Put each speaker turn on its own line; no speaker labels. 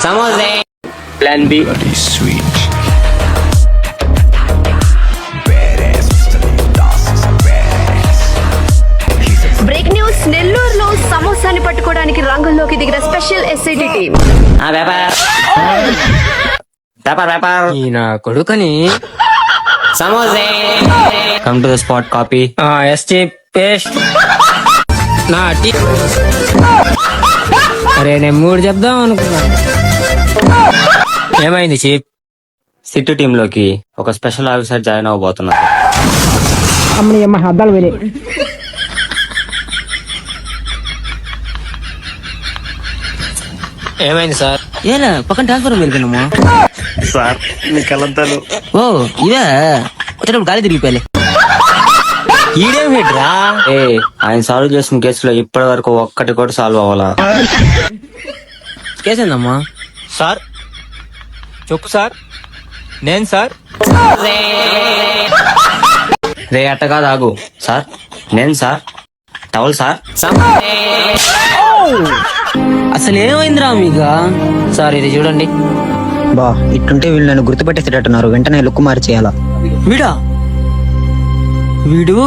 సమోసే. Plan B.
Break news. నెల్లూరులో సమోసాని పట్టుకోవడానికి రంగంలోకి దిగిన స్పెషల్ ఎస్ఐటి టీం.
ఈయన కొడుకని సమోసే. Come to the spot copy. ఎస్టీ పేస్ట్ నా టీ. అరే నేను 3 చెప్దాం అనుకున్నా. ఏమైంది చీఫ్? సిట్టు టీమ్ లోకి ఒక స్పెషల్ ఆఫీసర్ జాయిన్ అవబోతున్నారు.
అద్దాలు వేరే.
ఏమైంది సార్?
ఏలా పక్కన ట్రాన్స్ఫర్ వెళ్ళిపోయినాము
సార్ మీ కలంతాలు.
ఓ ఇదే వచ్చేటప్పుడు గాలి తిరిగిపోయలే.
ఈడేం హిట్రా? ఆయన సాల్వ్ చేసిన కేసులో ఇప్పటి వరకు ఒక్కటి కూడా సాల్వ్ అవ్వాలా?
కేసేందమ్మా
సార్ చెప్పు సార్. నేను సార్.
రే అట్ట కాదు, ఆగు. సార్ నేను సార్. Towel sir.
అసలు ఏమైందిరా మీకు? సార్ ఇది చూడండి.
బా ఇట్టుంటే వీళ్ళు నన్ను గుర్తుపెట్టేసేటట్టున్నారు. వెంటనే లుక్కు మారి చేయాలా?
వీడు